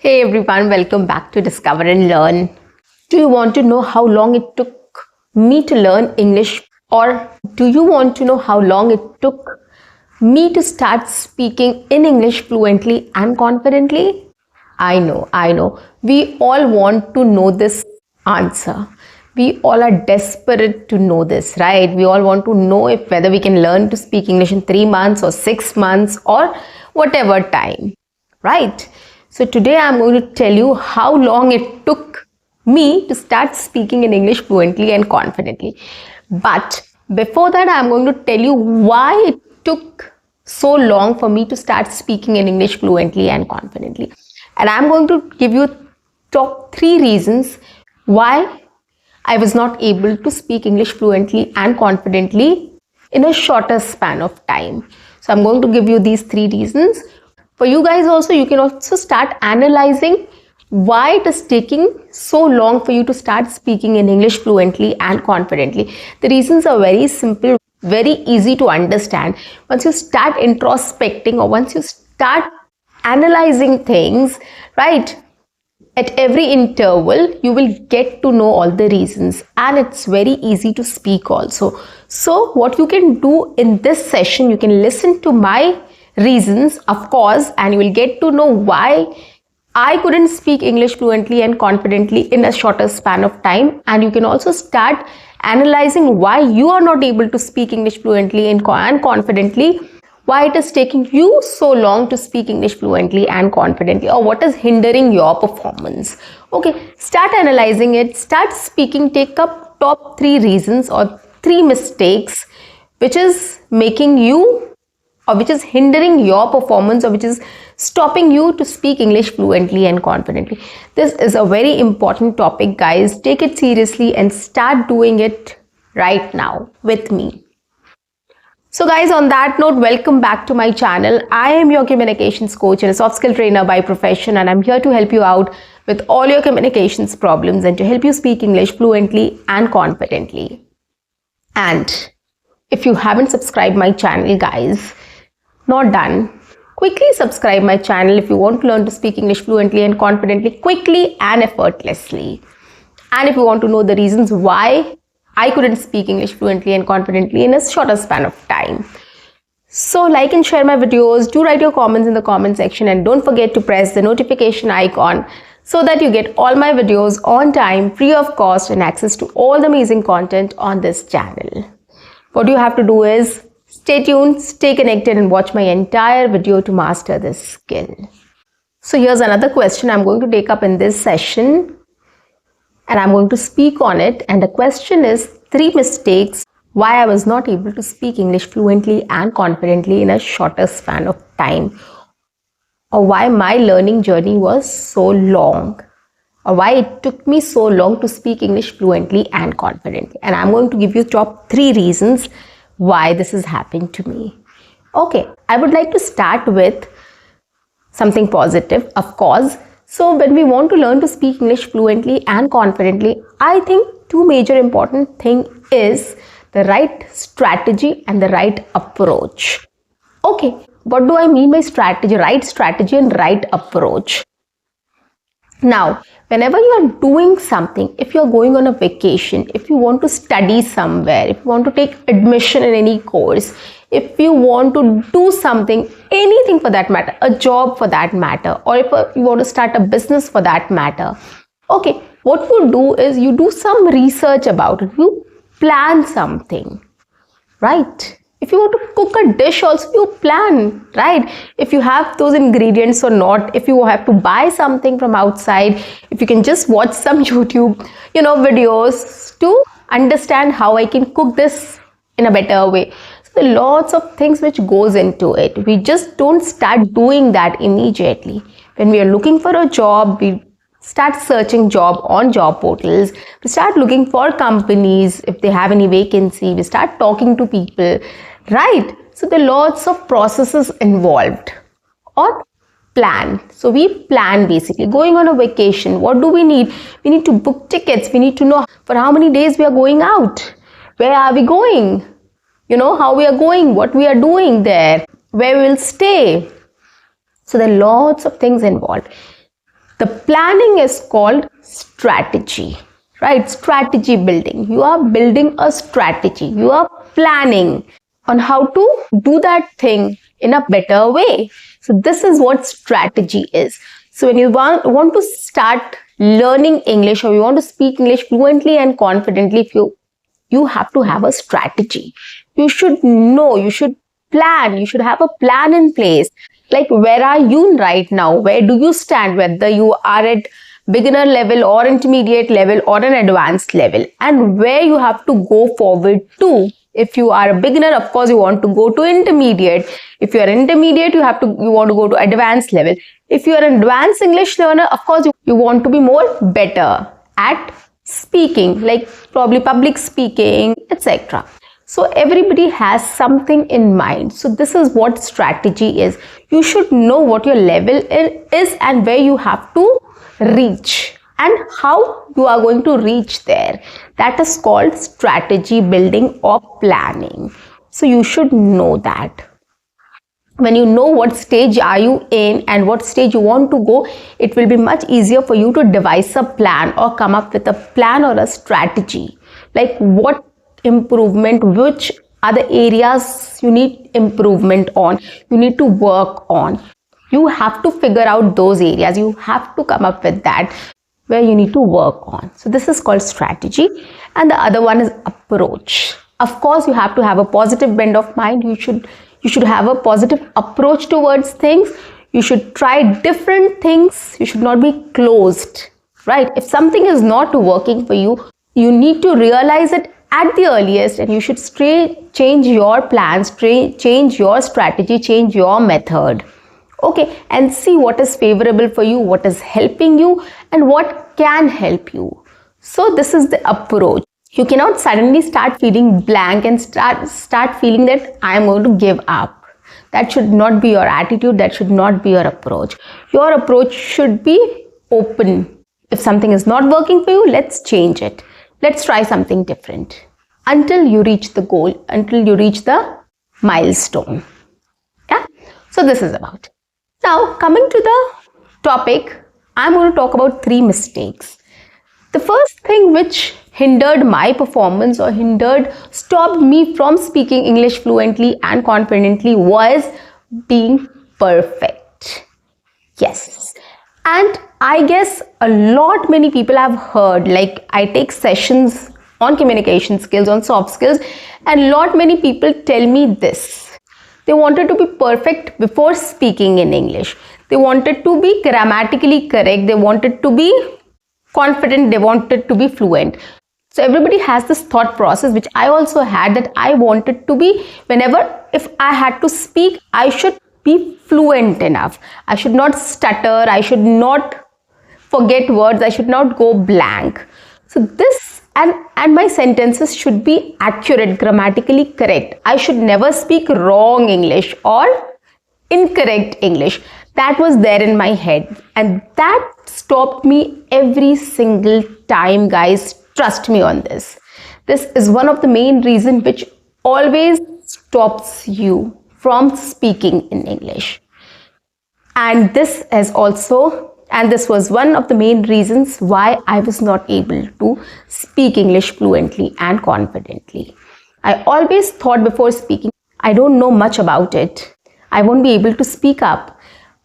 Hey everyone, welcome back to Discover and Learn. Do you want to know how long it took me to learn English, or do you want to know how long it took me to start speaking in English fluently and confidently? I know. We all want to know this answer. We all are desperate to know this, right? We all want to know if whether we can learn to speak English in 3 months or 6 months or whatever time, right? So today I'm going to tell you how long it took me to start speaking in English fluently and confidently. But before that, I'm going to tell you why it took so long for me to start speaking in English fluently and confidently. And I'm going to give you top 3 reasons why I was not able to speak English fluently and confidently in a shorter span of time. So I'm going to give you these 3 reasons. For you guys also, you can also start analyzing why it is taking so long for you to start speaking in English fluently and confidently. The reasons are very simple, very easy to understand. Once you start introspecting or once you start analyzing things, right, at every interval, you will get to know all the reasons, and it's very easy to speak also. So what you can do in this session, you can listen to my reasons, of course, and you will get to know why I couldn't speak English fluently and confidently in a shorter span of time. And you can also start analyzing why you are not able to speak English fluently and confidently, why it is taking you so long to speak English fluently and confidently, or what is hindering your performance. Okay, start analyzing it, start speaking, take up top 3 reasons or 3 mistakes which is making you, or which is hindering your performance, or which is stopping you to speak English fluently and confidently. This is a very important topic, guys. Take it seriously and start doing it right now with me. So guys, on that note, welcome back to my channel. I am your communications coach and a soft skill trainer by profession, and I'm here to help you out with all your communications problems and to help you speak English fluently and confidently. And if you haven't subscribed my channel, guys, not done, quickly subscribe my channel if you want to learn to speak English fluently and confidently, quickly and effortlessly. And if you want to know the reasons why I couldn't speak English fluently and confidently in a shorter span of time. So like and share my videos, do write your comments in the comment section, and don't forget to press the notification icon so that you get all my videos on time, free of cost, and access to all the amazing content on this channel. What you have to do is stay tuned, stay connected, and watch my entire video to master this skill. So here's another question I'm going to take up in this session, and I'm going to speak on it. And the question is 3 mistakes why I was not able to speak English fluently and confidently in a shorter span of time, or why my learning journey was so long, or why it took me so long to speak English fluently and confidently. And I'm going to give you top 3 reasons why this has happened to me. Okay, I would like to start with something positive, of course. So when we want to learn to speak English fluently and confidently, I think 2 major important things is the right strategy and the right approach. Okay, what do I mean by strategy? Right strategy and right approach. Now, whenever you are doing something, if you are going on a vacation, if you want to study somewhere, if you want to take admission in any course, if you want to do something, anything for that matter, a job for that matter, or if you want to start a business for that matter, okay, what you do is you do some research about it, you plan something, right? If you want to cook a dish also, you plan, right? If you have those ingredients or not, if you have to buy something from outside, if you can just watch some YouTube, videos to understand how I can cook this in a better way. So there are lots of things which goes into it. We just don't start doing that immediately. When we are looking for a job, we start searching job on job portals, we start looking for companies if they have any vacancy, we start talking to people, right? So there are lots of processes involved, or plan. So we plan, basically going on a vacation. What do we need? We need to book tickets, we need to know for how many days we are going out, where are we going, how we are going, what we are doing there, where we will stay. So there are lots of things involved. The planning is called strategy, right? Strategy building. You are building a strategy. You are planning on how to do that thing in a better way. So this is what strategy is. So when you want to start learning English, or you want to speak English fluently and confidently, if you have to have a strategy. You should know, you should plan, you should have a plan in place. Like, where are you right now? Where do you stand? Whether you are at beginner level or intermediate level or an advanced level, and where you have to go forward to. If you are a beginner, of course, you want to go to intermediate. If you are intermediate, you want to go to advanced level. If you are an advanced English learner, of course, you want to be more better at speaking, like probably public speaking, etc. So everybody has something in mind. So this is what strategy is. You should know what your level is and where you have to reach and how you are going to reach there. That is called strategy building or planning. So you should know that. When you know what stage are you in and what stage you want to go, it will be much easier for you to devise a plan or come up with a plan or a strategy. Like, what improvement, which are the areas you need improvement on, you need to work on. You have to figure out those areas. You have to come up with that where you need to work on. So this is called strategy. And the other one is approach. Of course, you have to have a positive bend of mind. You should have a positive approach towards things. You should try different things. You should not be closed, right? If something is not working for you, you need to realize it at the earliest, and you should change your plans, change your strategy, change your method. Okay, and see what is favorable for you, what is helping you, and what can help you. So this is the approach. You cannot suddenly start feeling blank and start feeling that I am going to give up. That should not be your attitude. That should not be your approach. Your approach should be open. If something is not working for you, let's change it. Let's try something different until you reach the goal, until you reach the milestone. Yeah. So this is about it. Now, coming to the topic, I'm going to talk about 3 mistakes. The first thing which hindered my performance or stopped me from speaking English fluently and confidently was being perfect. Yes. And I guess many people have heard, like, I take sessions on communication skills, on soft skills, and many people tell me this. They wanted to be perfect before speaking in English. They wanted to be grammatically correct. They wanted to be confident. They wanted to be fluent. So everybody has this thought process, which I also had, that I wanted to be, if I had to speak, I should be fluent enough. I should not stutter. I should not forget words. I should not go blank. So this and my sentences should be accurate, grammatically correct. I should never speak wrong English or incorrect English. That was there in my head, and that stopped me every single time, guys. Trust me on this. This is one of the main reasons which always stops you from speaking in English. And this was one of the main reasons why I was not able to speak English fluently and confidently. I always thought before speaking, I don't know much about it. I won't be able to speak up.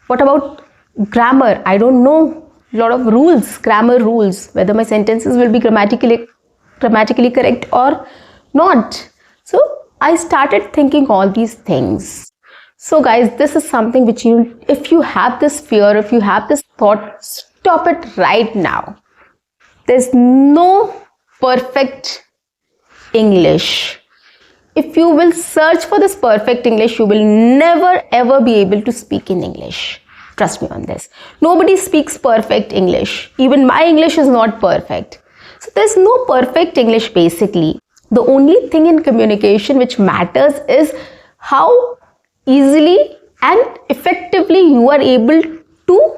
What about grammar? I don't know a lot of rules, grammar rules, whether my sentences will be grammatically correct or not. So I started thinking all these things. So guys, this is something which if you have this fear, if you have this thought, stop it right now. There's no perfect English. If you will search for this perfect English, you will never ever be able to speak in English. Trust me on this. Nobody speaks perfect English. Even my English is not perfect. So there's no perfect English basically. The only thing in communication which matters is how easily and effectively you are able to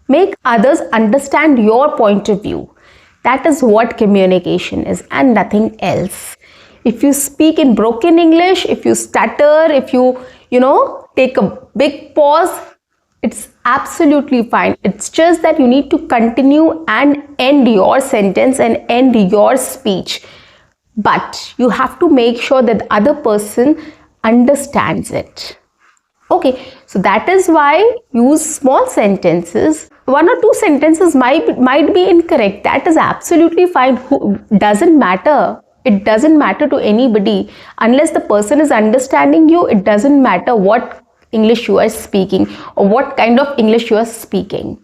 make others understand your point of view. That is what communication is and nothing else. If you speak in broken English, if you stutter, if you take a big pause, it's absolutely fine. It's just that you need to continue and end your sentence and end your speech. But you have to make sure that the other person understands it. Okay, so that is why use small sentences. One or two sentences might be incorrect. That is absolutely fine. Doesn't matter. It doesn't matter to anybody. Unless the person is understanding you, it doesn't matter what English you are speaking or what kind of English you are speaking.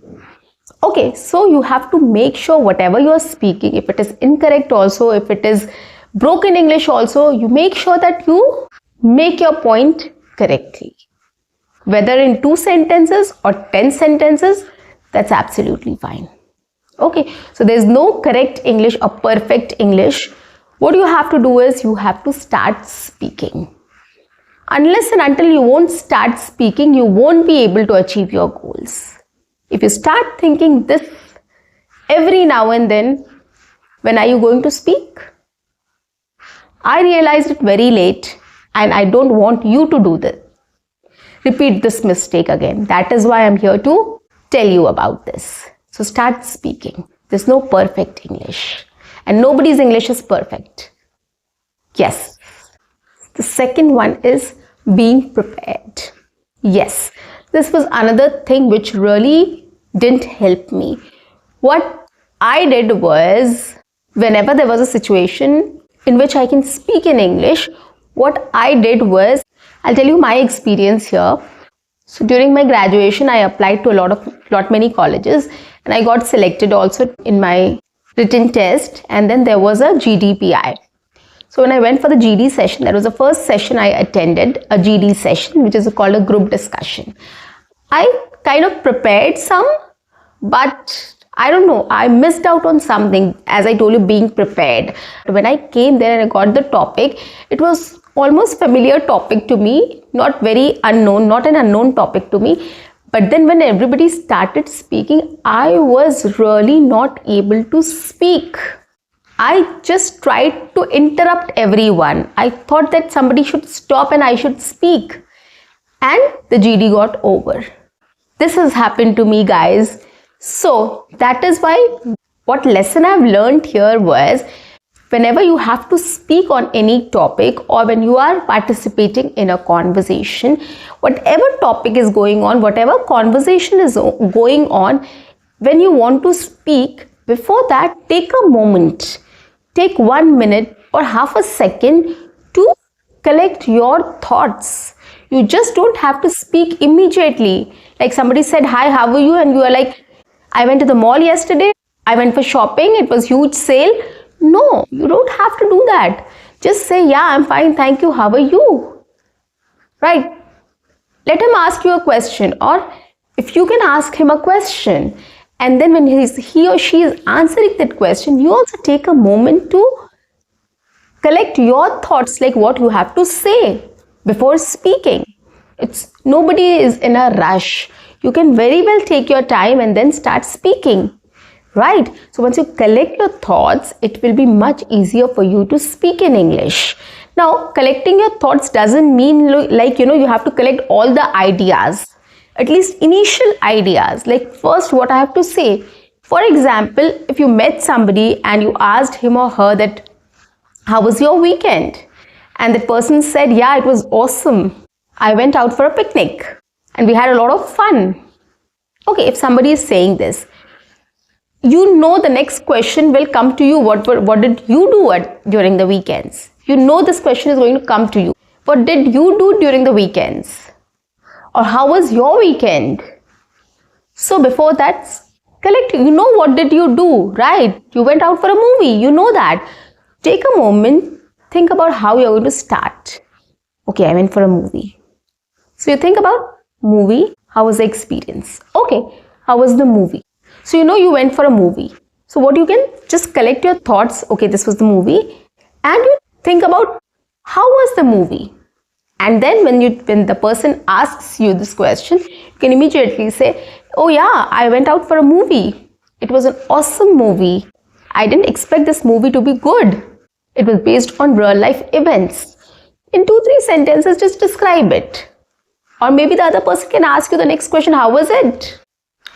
Okay, so you have to make sure whatever you are speaking, if it is incorrect also, if it is broken English also, you make sure that you make your point correctly. Whether in 2 sentences or 10 sentences, that's absolutely fine. Okay, so there's no correct English or perfect English. What you have to do is you have to start speaking. Unless and until you won't start speaking, you won't be able to achieve your goals. If you start thinking this every now and then, when are you going to speak? I realized it very late and I don't want you to do this. Repeat this mistake again. That is why I'm here to tell you about this. So start speaking. There's no perfect English and nobody's English is perfect. Yes. The second one is being prepared. Yes, this was another thing which really didn't help me. What I did was, whenever there was a situation in which I can speak in English, what I did was, I'll tell you my experience here. So during my graduation, I applied to lot many colleges and I got selected also in my written test, and then there was a GDPI. So when I went for the GD session, that was the first session I attended, a GD session, which is called a group discussion. I kind of prepared some, but I don't know, I missed out on something, as I told you, being prepared. When I came there and I got the topic, it was almost familiar topic to me, not very unknown, not an unknown topic to me. But then when everybody started speaking, I was really not able to speak. I just tried to interrupt everyone. I thought that somebody should stop and I should speak. And the GD got over. This has happened to me, guys. So that is why what lesson I've learned here was, whenever you have to speak on any topic or when you are participating in a conversation, whatever topic is going on, whatever conversation is going on, when you want to speak, before that, take a moment. Take 1 minute or half a second to collect your thoughts. You just don't have to speak immediately. Like somebody said, hi, how are you? And you are like, I went to the mall yesterday. I went for shopping. It was huge sale. No, you don't have to do that. Just say, yeah, I'm fine. Thank you. How are you? Right? Let him ask you a question, or if you can ask him a question. And then when he or she is answering that question, you also take a moment to collect your thoughts, like what you have to say before speaking. Nobody is in a rush. You can very well take your time and then start speaking. Right? So once you collect your thoughts, it will be much easier for you to speak in English. Now, collecting your thoughts doesn't mean like, you have to collect all the ideas. At least initial ideas, like first what I have to say. For example, if you met somebody and you asked him or her that, how was your weekend? And the person said, yeah, it was awesome. I went out for a picnic and we had a lot of fun. Okay, if somebody is saying this, you know the next question will come to you. What did you do during the weekends? You know this question is going to come to you. What did you do during the weekends? Or how was your weekend? So before that, collect, what did you do, right? You went out for a movie, you know that. Take a moment, think about how you're going to start. Okay, I went for a movie. So you think about movie, how was the experience? Okay, how was the movie? So you went for a movie. So what you can just collect your thoughts. Okay, this was the movie. And you think about how was the movie? And then when the person asks you this question, you can immediately say, oh yeah, I went out for a movie. It was an awesome movie. I didn't expect this movie to be good. It was based on real life events. In 2-3 sentences, just describe it. Or maybe the other person can ask you the next question, how was it?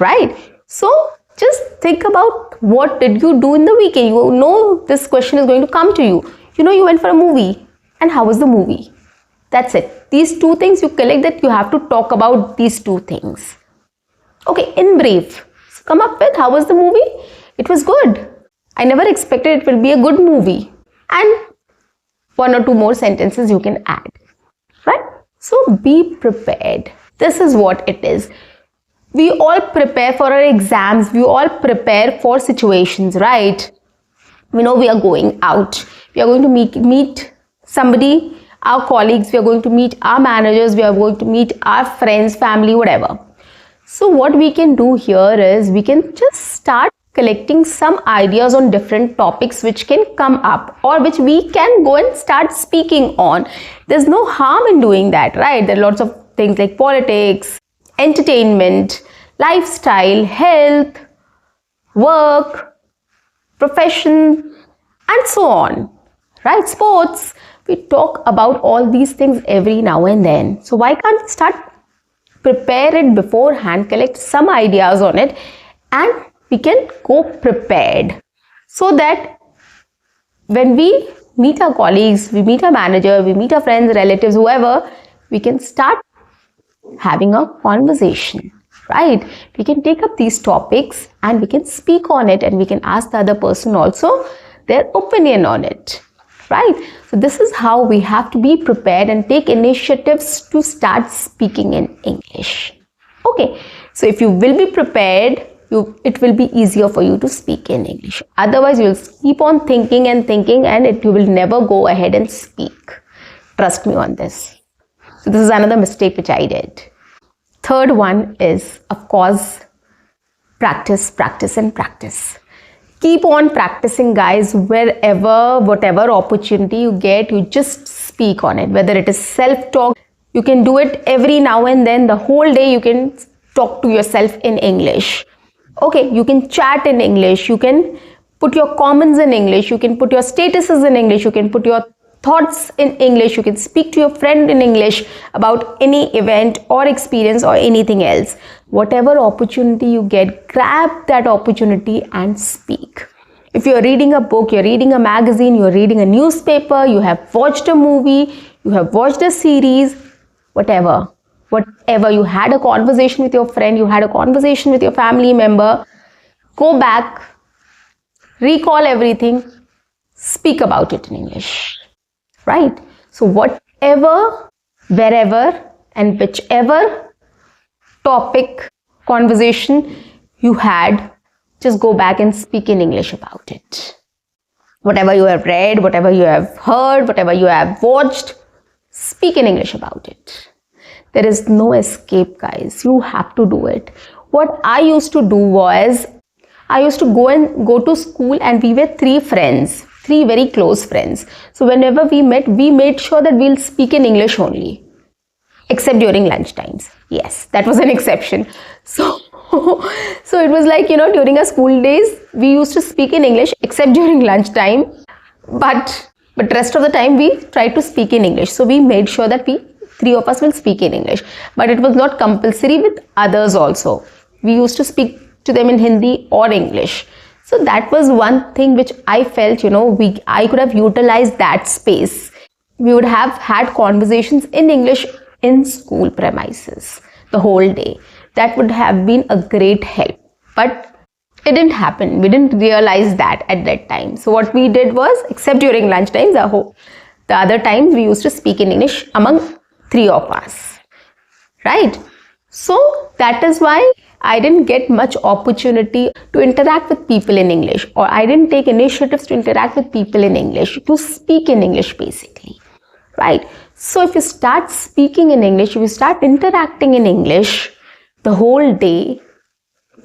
Right? So just think about what did you do in the weekend. You know this question is going to come to you. You know you went for a movie, and how was the movie? That's it. These two things you collect, that you have to talk about these two things. Okay, in brief, so come up with how was the movie? It was good. I never expected it will be a good movie. And one or two more sentences you can add. Right? So be prepared. This is what it is. We all prepare for our exams. We all prepare for situations, right? We know we are going out. We are going to meet somebody, our colleagues. We are going to meet our managers. We are going to meet our friends, family, whatever. So what we can do here is we can just start collecting some ideas on different topics which can come up, or which we can go and start speaking on. There's no harm in doing that, right? There are lots of things like politics, entertainment, lifestyle, health, work, profession, and so on, right? Sports. We talk about all these things every now and then. So why can't we start prepare it beforehand, collect some ideas on it, and we can go prepared, so that when we meet our colleagues, we meet our manager, we meet our friends, relatives, whoever, we can start having a conversation, right? We can take up these topics and we can speak on it, and we can ask the other person also their opinion on it, right? So this is how we have to be prepared and take initiatives to start speaking in English. Okay, so if you will be prepared, it will be easier for you to speak in English. Otherwise, you will keep on thinking and you will never go ahead and speak. Trust me on this. So this is another mistake which I did. Third one is, of course, practice, practice, and practice. Keep on practicing, guys. Wherever, whatever opportunity you get, you just speak on it. Whether it is self-talk, you can do it every now and then. The whole day you can talk to yourself in English. Okay, you can chat in English. You can put your comments in English. You can put your statuses in English. You can put your thoughts in English. You can speak to your friend in English about any event or experience or anything else. Whatever opportunity you get, grab that opportunity and speak. If you're reading a book, you're reading a magazine, you're reading a newspaper, you have watched a movie, you have watched a series, whatever, you had a conversation with your friend, you had a conversation with your family member, go back, recall everything, speak about it in English. Right? So whatever, wherever, and whichever topic, conversation you had, just go back and speak in English about it. Whatever you have read, whatever you have heard, whatever you have watched, speak in English about it. There is no escape, guys. You have to do it. What I used to do was, I used to go to school, and we were three very close friends. So whenever we met, we made sure that we'll speak in English only, except during lunch times. Yes, that was an exception. So it was like, during our school days, we used to speak in English except during lunch time. But rest of the time we tried to speak in English. So we made sure that three of us will speak in English. But it was not compulsory with others also. We used to speak to them in Hindi or English. So that was one thing which I felt, I could have utilized that space. We would have had conversations in English in school premises the whole day. That would have been a great help. But it didn't happen. We didn't realize that at that time. So what we did was, except during lunch times, the other times we used to speak in English among three of us. Right? So that is why I didn't get much opportunity to interact with people in English, or I didn't take initiatives to interact with people in English, to speak in English basically, right? So if you start speaking in English, if you start interacting in English the whole day,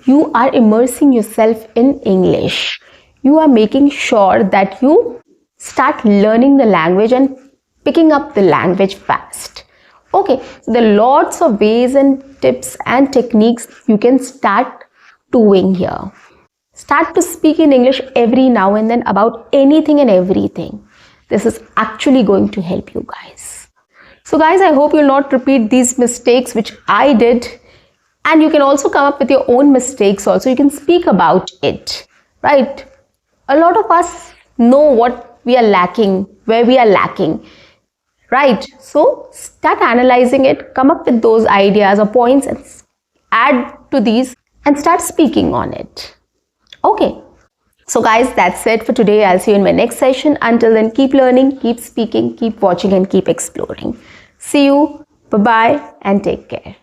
you are immersing yourself in English. You are making sure that you start learning the language and picking up the language fast. Okay, so there are lots of ways and tips and techniques you can start doing here. Start to speak in English every now and then about anything and everything. This is actually going to help you guys. So guys, I hope you'll not repeat these mistakes which I did, and you can also come up with your own mistakes also. You can speak about it, right? A lot of us know what we are lacking, where we are lacking, right? So start analyzing it, come up with those ideas or points and add to these and start speaking on it. Okay. So guys, that's it for today. I'll see you in my next session. Until then, keep learning, keep speaking, keep watching and keep exploring. See you. Bye-bye and take care.